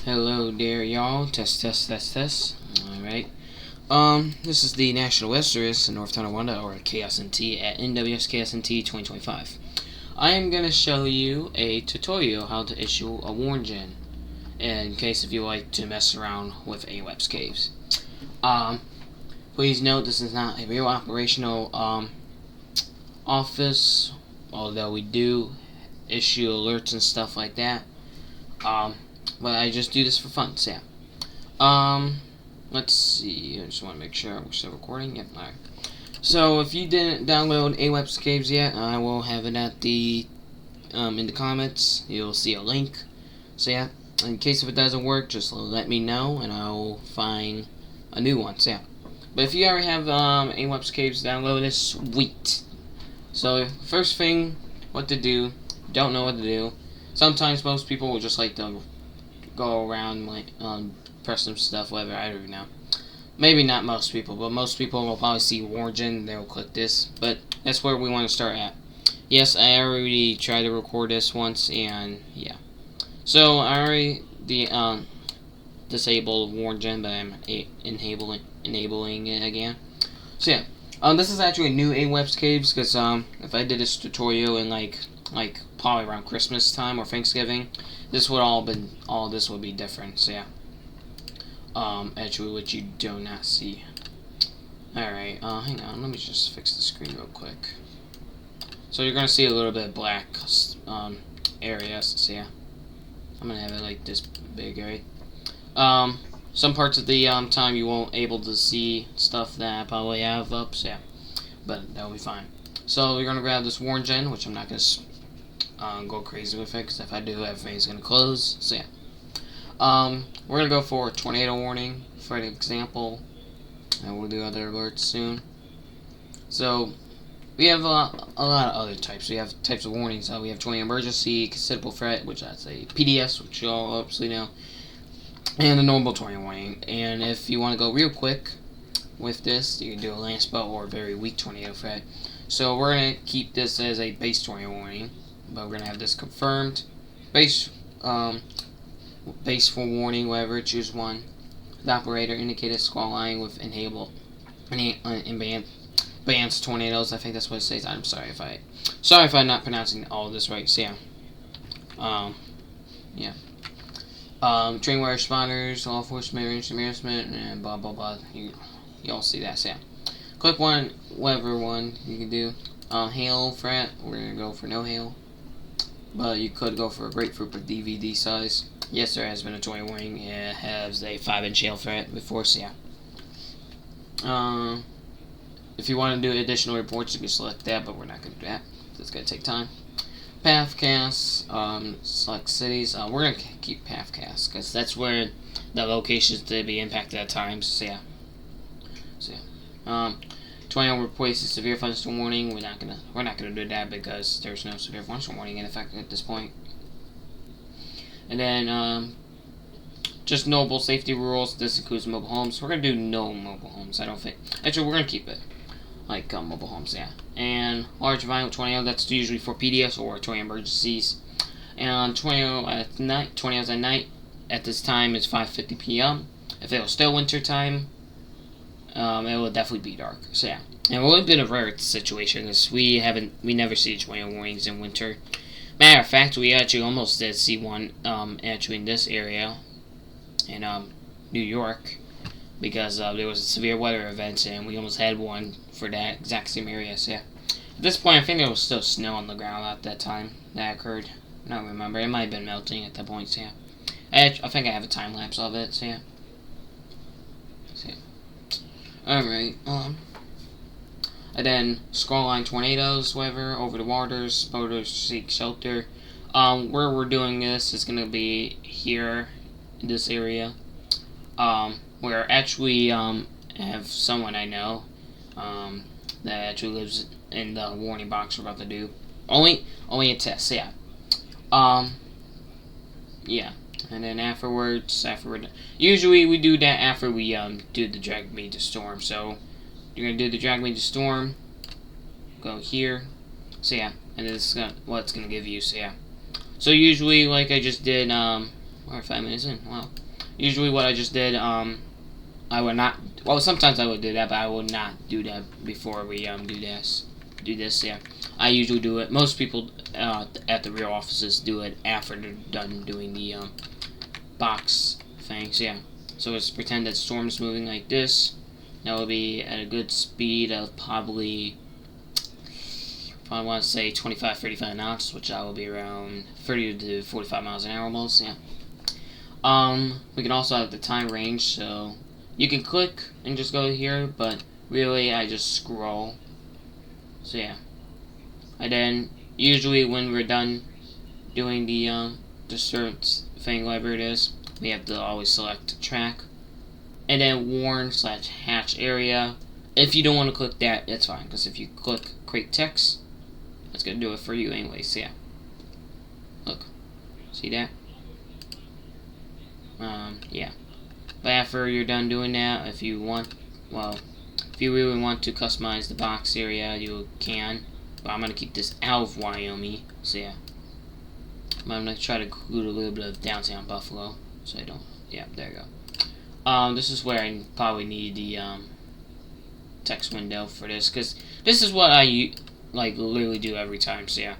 Hello there, y'all. Test, test, test, test. Alright. This is the National Web Service in North Tonawanda, or KSNT, at NWS KSNT 2025. I am going to show you a tutorial how to issue a warn gen, in case if you like to mess around with AWIPS Caves. Please note this is not a real operational office, although we do issue alerts and stuff like that. But I just do this for fun, so yeah. Let's see, I just want to make sure we're still recording. Yep, alright. So, if you didn't download AWIPS Caves yet, I will have it at the, in the comments. You'll see a link. So yeah, in case if it doesn't work, just let me know, and I'll find a new one, so yeah. But if you already have, AWIPS Caves downloaded, sweet. So, first thing, what to do, don't know what to do. Sometimes most people will just like to go around, like, press some stuff, whatever, I don't know. Maybe not most people, but most people will probably see warn gen, they'll click this, but that's where we want to start at. Yes, I already tried to record this once, and yeah. So, I already disabled warn gen, but I'm enabling it again. So yeah, this is actually a new AWIPS Caves, because if I did this tutorial in like probably around Christmas time or Thanksgiving, this would all this would be different. So yeah, actually, which you do not see. Alright, hang on, let me just fix the screen real quick. So you're gonna see a little bit of black areas. So yeah, I'm gonna have it like this big, right? Some parts of the time you won't able to see stuff that I probably have up. So yeah, but that'll be fine. So you're gonna grab this warn gen, which I'm not gonna go crazy with it, because if I do, everything's gonna close. So yeah, we're gonna go for a tornado warning for an example, and we'll do other alerts soon. So we have a lot of other types. We have types of warnings. We have tornado emergency, considerable threat, which that's a PDS, which you all obviously know, and a normal tornado warning. And if you want to go real quick with this, you can do a land spell or a very weak tornado threat. So we're gonna keep this as a base tornado warning, but we're gonna have this confirmed base for warning, whatever. Choose one. The operator indicated squall line with enable bans tornadoes. I think that's what it says. I'm sorry if I'm not pronouncing all of this right. So yeah, train wire responders, law enforcement, emergency management, and blah blah blah. You all see that. So yeah, click one, whatever one you can do. Hail threat, we're gonna go for no hail, but you could go for a grapefruit with DVD size. Yes, there has been a tornado warning. It has a 5-inch hail threat before, so yeah. If you want to do additional reports, you can select that, but we're not going to do that. It's going to take time. Pathcast, select cities. We're going to keep Pathcast, because that's where the locations to be impacted at times, so yeah. Tornado replaces severe thunderstorm warning. We're not gonna do that, because there's no severe thunderstorm warning in effect at this point. And then just noble safety rules. This includes mobile homes. We're gonna do no mobile homes. I don't think. Actually, we're gonna keep it like mobile homes. Yeah. And large violent tornado. That's usually for PDS or tornado emergencies. And tornado at night. Tornadoes at night. At this time is 5:50 p.m. If it was still winter time, it will definitely be dark. So yeah. And a little bit of rare situation is we never see tornado warnings in winter. Matter of fact, we actually almost did see one actually in this area in New York, because there was a severe weather event, and we almost had one for that exact same area. So yeah, at this point, I think there was still snow on the ground at that time that occurred. I don't remember. It might have been melting at that point. So yeah, I think I have a time lapse of it. So yeah. Alright, and then squall line tornadoes, whatever, over the waters, boaters seek shelter. Where we're doing this is going to be here in this area. Where actually have someone I know that actually lives in the warning box we're about to do. Only a test, yeah. Yeah. And then afterward, usually we do that after we do the drag me to storm. So you're gonna do the drag me to storm. Go here. So yeah, and this is what it's gonna give you. So yeah. So usually, like I just did We're 5 minutes in. Wow. Usually, what I just did, I would not. Well, sometimes I would do that, but I would not do that before we do this. Yeah. I usually do it. Most people at the real offices do it after they're done doing the box things. Yeah. So let's pretend that storm's moving like this. That will be at a good speed of probably, if I want to say 25, 35 knots, which I will be around 30 to 45 miles an hour almost. Yeah. We can also have the time range, so you can click and just go here, but really I just scroll. So yeah. And then usually when we're done doing the search thing, whatever it is, we have to always select track. And then warn/hatch area. If you don't want to click that, that's fine, because if you click create text, that's going to do it for you anyway. So yeah. Look. See that? Yeah. But after you're done doing that, if you want, well, if you really want to customize the box area, you can. But I'm going to keep this out of Wyoming. So yeah. I'm going to try to include a little bit of downtown Buffalo. So I don't, yeah, there you go. This is where I probably need the text window for this, because this is what I like literally do every time. So yeah.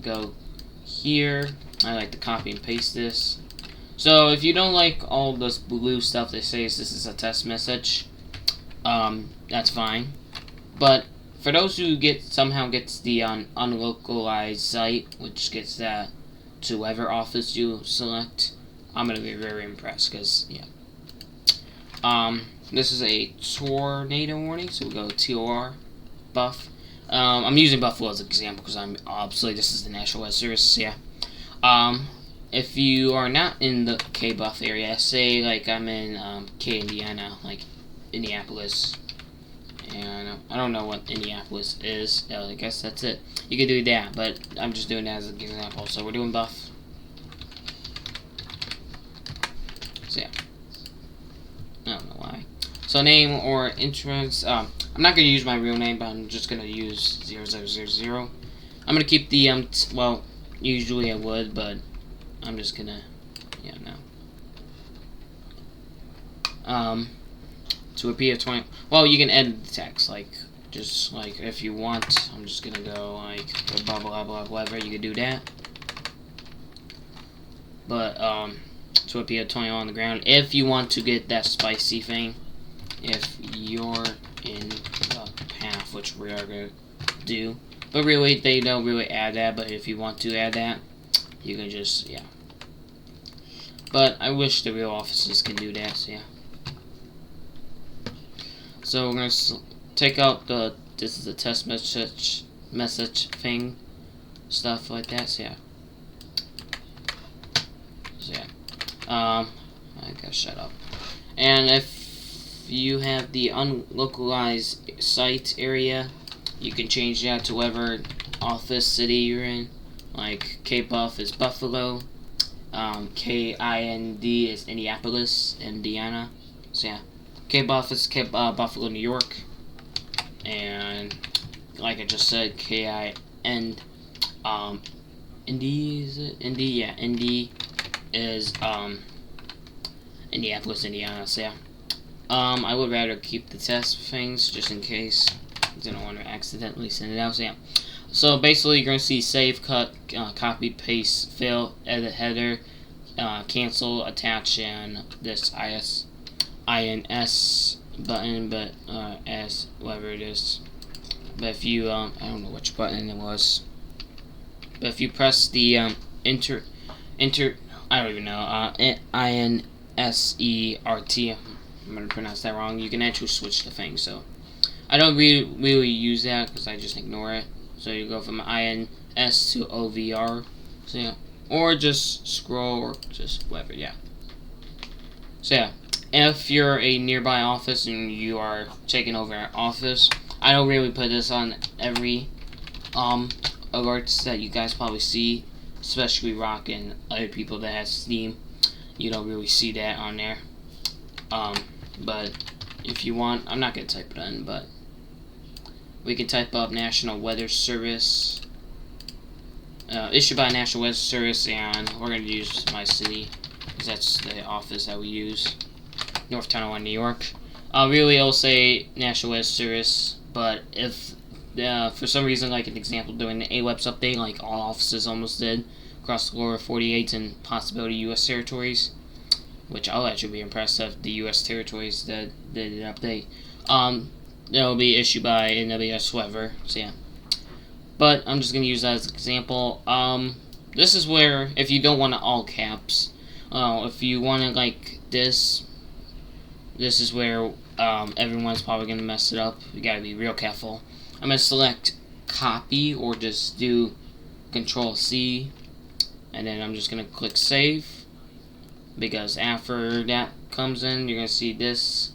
Go here. I like to copy and paste this. So if you don't like all this blue stuff that says this is a test message, that's fine. But for those who somehow gets the unlocalized site, which gets that to whatever office you select, I'm gonna be very impressed, because yeah. This is a tornado warning, so we go TOR buff. I'm using Buffalo as an example because I'm obviously this is the National Weather Service. Yeah. If you are not in the K buff area, say like I'm in K, Indiana, like Indianapolis, and I don't know what Indianapolis is. I guess that's it. You could do that, but I'm just doing that as an example. So we're doing buff. So yeah. I don't know why. So name or entrance. I'm not gonna use my real name, but I'm just gonna use 0000. I'm gonna keep the well, usually I would, but I'm just gonna, yeah, no. To appear 20. Well, you can edit the text, like just like if you want. I'm just gonna go like blah blah blah whatever. You could do that. But to appear 20 on the ground. If you want to get that spicy thing, if you're in the path, which we are gonna do. But really, they don't really add that. But if you want to add that, you can just, yeah. But I wish the real offices can do that, so yeah. So we're going to take out this is the test message thing, stuff like that, so yeah. So yeah. I gotta shut up. And if you have the unlocalized site area, you can change that to whatever office city you're in. Like K-Buff is Buffalo, KIND is Indianapolis, Indiana. So yeah, K-Buff is Buffalo, New York, and like I just said, KIN, Indy is it? Indy, yeah, Indy is Indianapolis, Indiana. So yeah, I would rather keep the test things just in case I don't want to accidentally send it out. So yeah. So basically, you're going to see save, cut, copy, paste, fill, edit header, cancel, attach, and this INS button, but as whatever it is. But if you, I don't know which button it was. But if you press the enter, I don't even know, INSERT, I'm going to pronounce that wrong. You can actually switch the thing. So I don't really use that because I just ignore it. So you go from INS to OVR, so yeah, or just scroll or just whatever, yeah. So yeah, if you're a nearby office and you are taking over an office, I don't really put this on every alerts that you guys probably see, especially Rock and other people that have Steam. You don't really see that on there. But if you want, I'm not gonna type it in, but we can type up National Weather Service. issued by National Weather Service, and we're going to use my city, because that's the office that we use, North 1001, New York. Really, it'll say National Weather Service, but if for some reason, like an example, during the AWIPS update, like all offices almost did across the lower 48 and possibility U.S. territories, which I'll actually be impressed if the U.S. territories did an update. It'll be issued by AWIPS Weather, so yeah. But I'm just going to use that as an example. This is where, if you don't want to all caps, if you want to like this is where everyone's probably going to mess it up. You got to be real careful. I'm going to select copy, or just do Control C, and then I'm just going to click save, because after that comes in, you're going to see this.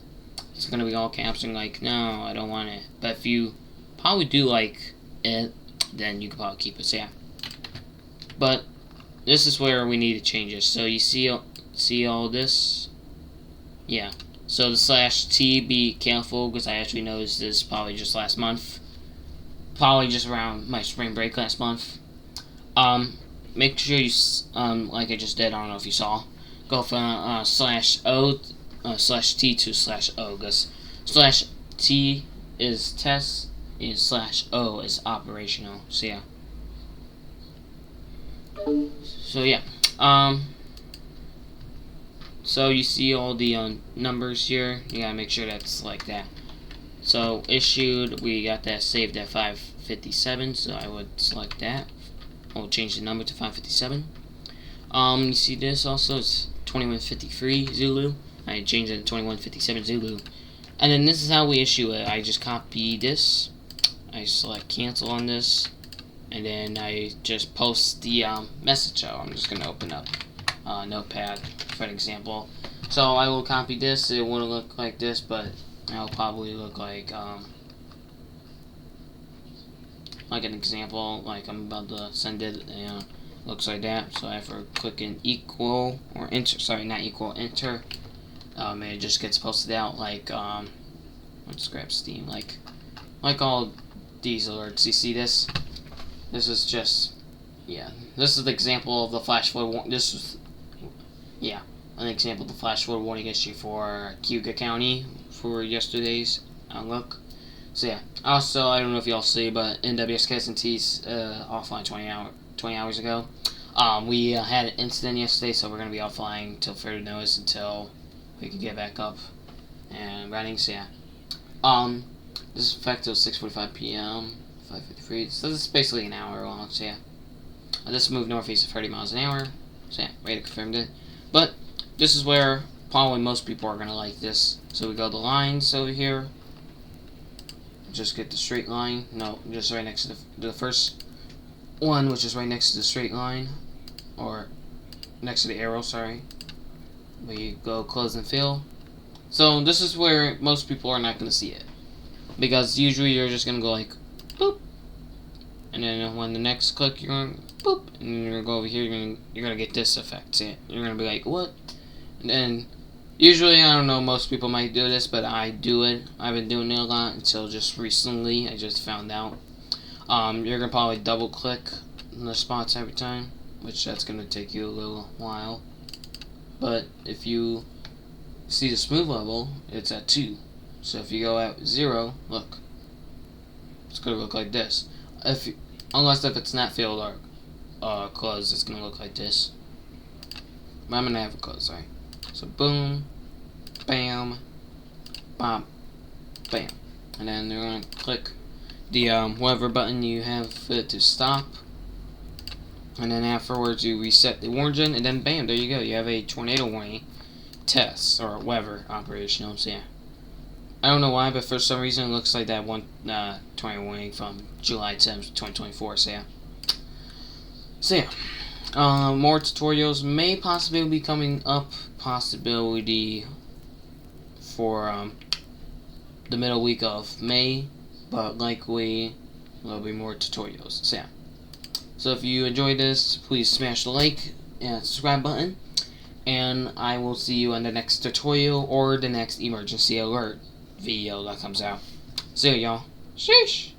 It's going to be all caps, and like, no, I don't want it. But if you probably do like it, then you can probably keep it, so yeah. But this is where we need to change this. So you see all this? Yeah. So the /T, be careful, because I actually noticed this probably just last month. Probably just around my spring break last month. Make sure you, like I just did, I don't know if you saw, go from /O, /T to /O, because /T is test, and /O is operational, so yeah. So yeah, so you see all the numbers here. You gotta make sure that's like that. So issued, we got that saved at 557, so I would select that. I'll change the number to 557. You see this also, it's 2153 Zulu. I changed it to 2157 Zulu. And then this is how we issue it. I just copy this, I select cancel on this, and then I just post the message. So I'm just gonna open up Notepad for an example. So I will copy this. It won't look like this, but it'll probably look like an example. Like I'm about to send it, and looks like that. So after clicking equal or enter, sorry, not equal, enter, it just gets posted out like let's grab Steam, like all these alerts. You see this? This is just, yeah. This is the example of the flash flood. This is, yeah, an example of the flash flood warning issue for Cuyahoga County for yesterday's look. So yeah. Also, I don't know if y'all see, but NWS offline 20 hours ago. We had an incident yesterday, so we're gonna be offline till further notice until we can get back up and running. So yeah. This is effective 6:45 p.m. 5:53. So this is basically an hour long. So yeah. I just moved northeast of 30 miles an hour. So yeah, ready to confirm it. But this is where probably most people are gonna like this. So we go to lines over here. Just get the straight line. No, just right next to the first one, which is right next to the straight line, or next to the arrow. Sorry. We go close and fill. So this is where most people are not gonna see it, because usually you're just gonna go like boop, and then when the next click you're going boop, and then you're gonna go over here. You're gonna get this effect. See it? You're gonna be like what? And then usually, I don't know, most people might do this, but I do it. I've been doing it a lot until just recently. I just found out. You're gonna probably double click on the spots every time, which that's gonna take you a little while. But if you see the smooth level, it's at 2. So if you go at 0, look, it's gonna look like this. Unless if it's not filled or closed, it's gonna look like this. But I'm gonna have it closed, sorry. So boom, bam, bop, bam, and then you're gonna click the whatever button you have to stop, and then afterwards you reset the origin, and then bam, there you go. You have a tornado warning test or weather operational. So yeah, I don't know why, but for some reason it looks like that one tornado warning from July 10th, 2024. So yeah. So yeah. More tutorials may possibly be coming up. Possibility for the middle week of May, but likely there'll be more tutorials. So yeah. So if you enjoyed this, please smash the like and subscribe button, and I will see you on the next tutorial or the next emergency alert video that comes out. See ya, y'all. Sheesh.